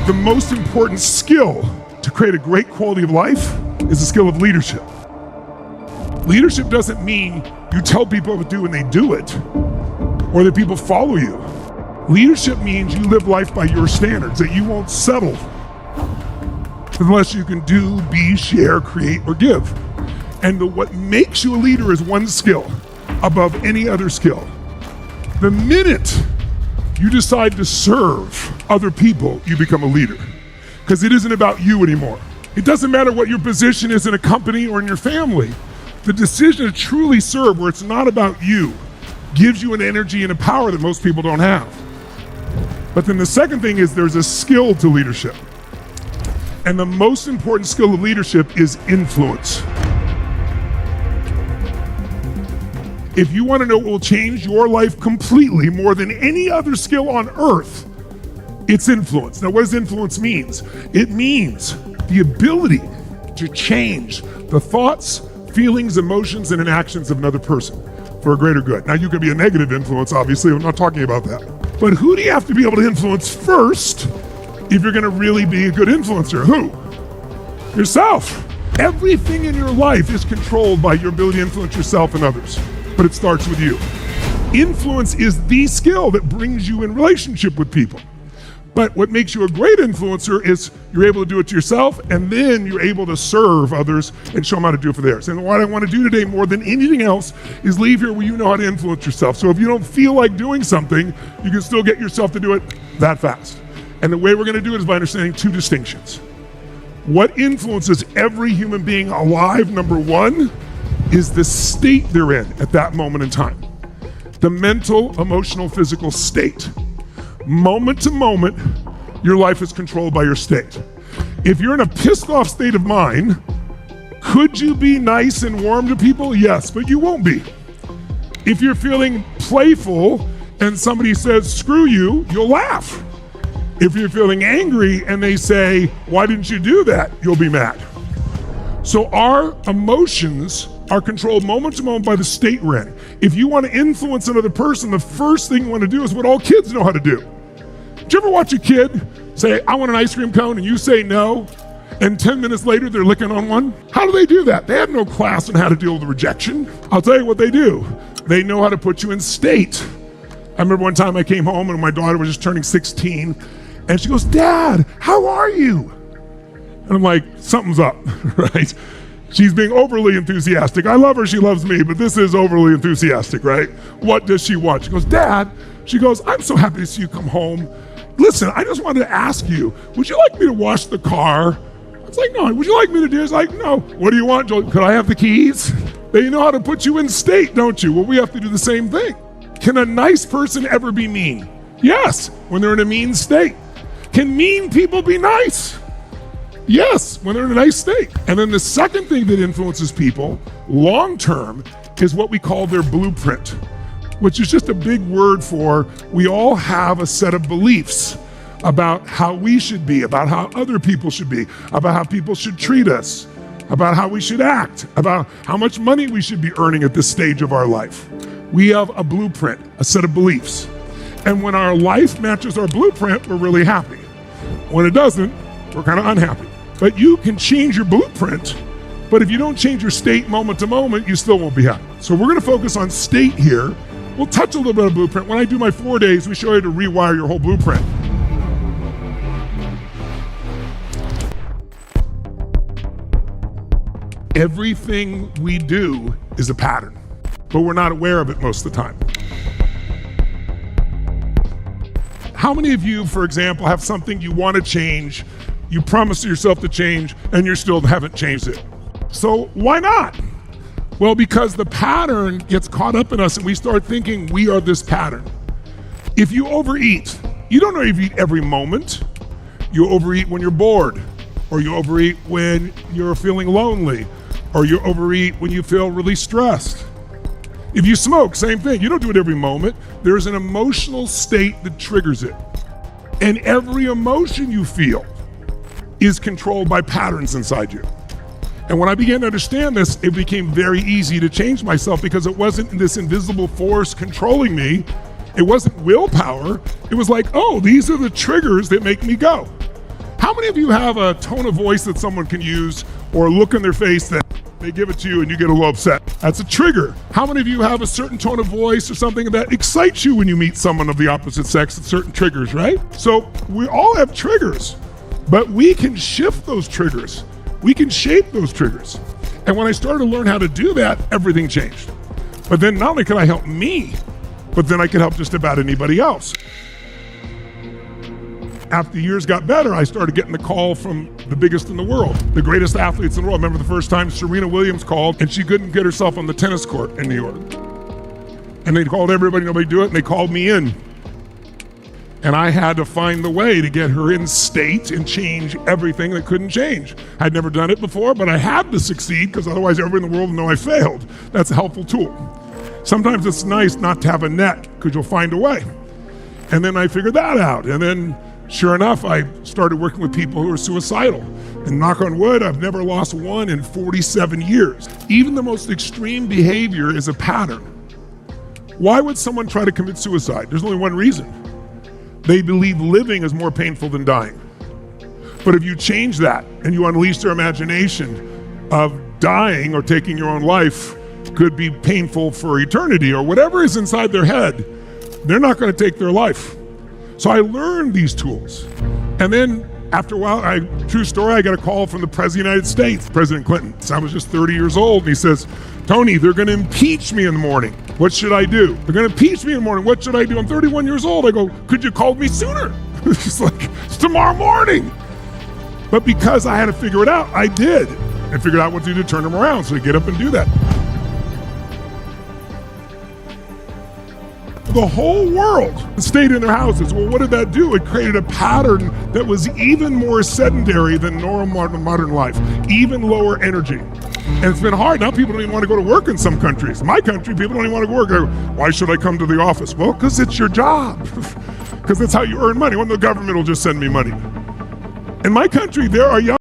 The most important skill to create a great quality of life is the skill of leadership. Leadership doesn't mean you tell people what to do and they do it, or that people follow you. Leadership means you live life by your standards, that you won't settle unless you can do, be, share, create, or give. And what makes you a leader is one skill above any other skill. The minute you decide to serve other people, you become a leader. Because it isn't about you anymore. It doesn't matter what your position is in a company or in your family. The decision to truly serve, where it's not about you, gives you an energy and a power that most people don't have. But then the second thing is there's a skill to leadership. And the most important skill of leadership is influence. If you want to know what will change your life completely more than any other skill on earth, it's influence. Now, what does influence means? It means the ability to change the thoughts, feelings, emotions, and actions of another person for a greater good. Now, you could be a negative influence, obviously. I'm not talking about that. But who do you have to be able to influence first if you're going to really be a good influencer? Who? Yourself. Everything in your life is controlled by your ability to influence yourself and others. But it starts with you. Influence is the skill that brings you in relationship with people. But what makes you a great influencer is you're able to do it to yourself, and then you're able to serve others and show them how to do it for theirs. And what I want to do today more than anything else is leave here where you know how to influence yourself. So if you don't feel like doing something, you can still get yourself to do it that fast. And the way we're going to do it is by understanding two distinctions. What influences every human being alive, number one, is the state they're in at that moment in time. The mental, emotional, physical state. Moment to moment, your life is controlled by your state. If you're in a pissed off state of mind, could you be nice and warm to people? Yes, but you won't be. If you're feeling playful and somebody says, screw you, you'll laugh. If you're feeling angry and they say, why didn't you do that? You'll be mad. So our emotions are controlled moment to moment by the state we're in. If you want to influence another person, the first thing you want to do is what all kids know how to do. Did you ever watch a kid say, I want an ice cream cone, and you say no, and 10 minutes later they're licking on one? How do they do that? They have no class on how to deal with rejection. I'll tell you what they do. They know how to put you in state. I remember one time I came home and my daughter was just turning 16, and she goes, Dad, how are you? And I'm like, something's up, right? She's being overly enthusiastic. I love her, she loves me, but this is overly enthusiastic, right? What does she want? She goes, Dad, she goes, I'm so happy to see you come home. Listen, I just wanted to ask you, would you like me to wash the car? I was like, no. Would you like me to do this? Like, no. What do you want, Joel? Could I have the keys? They know how to put you in state, don't you? Well, we have to do the same thing. Can a nice person ever be mean? Yes, when they're in a mean state. Can mean people be nice? Yes, when they're in a nice state. And then the second thing that influences people long-term is what we call their blueprint, which is just a big word for we all have a set of beliefs about how we should be, about how other people should be, about how people should treat us, about how we should act, about how much money we should be earning at this stage of our life. We have a blueprint, a set of beliefs. And when our life matches our blueprint, we're really happy. When it doesn't, we're kind of unhappy. But you can change your blueprint, but if you don't change your state moment to moment, you still won't be happy. So we're gonna focus on state here. We'll touch a little bit of blueprint. When I do my 4 days, we show you how to rewire your whole blueprint. Everything we do is a pattern, but we're not aware of it most of the time. How many of you, for example, have something you want to change, you promise yourself to change, and you still haven't changed it? So why not? Well, because the pattern gets caught up in us and we start thinking we are this pattern. If you overeat, you don't know if you eat every moment. You overeat when you're bored, or you overeat when you're feeling lonely, or you overeat when you feel really stressed. If you smoke, same thing. You don't do it every moment. There's an emotional state that triggers it. And every emotion you feel is controlled by patterns inside you. And when I began to understand this, it became very easy to change myself because it wasn't this invisible force controlling me. It wasn't willpower. It was like, oh, these are the triggers that make me go. How many of you have a tone of voice that someone can use or a look in their face that they give it to you and you get a little upset? That's a trigger. How many of you have a certain tone of voice or something that excites you when you meet someone of the opposite sex at certain triggers, right? So we all have triggers, but we can shift those triggers. We can shape those triggers. And when I started to learn how to do that, everything changed. But then not only could I help me, but then I could help just about anybody else. After the years got better, I started getting the call from the biggest in the world, the greatest athletes in the world. I remember the first time Serena Williams called and she couldn't get herself on the tennis court in New York. And they called everybody, nobody do it, and they called me in. And I had to find the way to get her in state and change everything that couldn't change. I'd never done it before, but I had to succeed because otherwise everybody in the world would know I failed. That's a helpful tool. Sometimes it's nice not to have a net because you'll find a way. And then I figured that out. And then sure enough, I started working with people who are suicidal. And knock on wood, I've never lost one in 47 years. Even the most extreme behavior is a pattern. Why would someone try to commit suicide? There's only one reason. They believe living is more painful than dying. But if you change that and you unleash their imagination of dying or taking your own life could be painful for eternity or whatever is inside their head, they're not going to take their life. So I learned these tools. And then after a while, true story, I got a call from the President of the United States, President Clinton. So I was just 30 years old, and he says, Tony, they're going to impeach me in the morning. What should I do? They're going to impeach me in the morning. What should I do? I'm 31 years old. I go, could you call me sooner? It's like, it's tomorrow morning. But because I had to figure it out, I did. And figured out what to do to turn them around. So I get up and do that. The whole world stayed in their houses. Well, what did that do? It created a pattern that was even more sedentary than normal modern life, even lower energy. And it's been hard. Now people don't even want to go to work in some countries. In my country, people don't even want to go to work. Why should I come to the office? Well, because it's your job. Because that's how you earn money. Well, the government will just send me money. In my country, there are young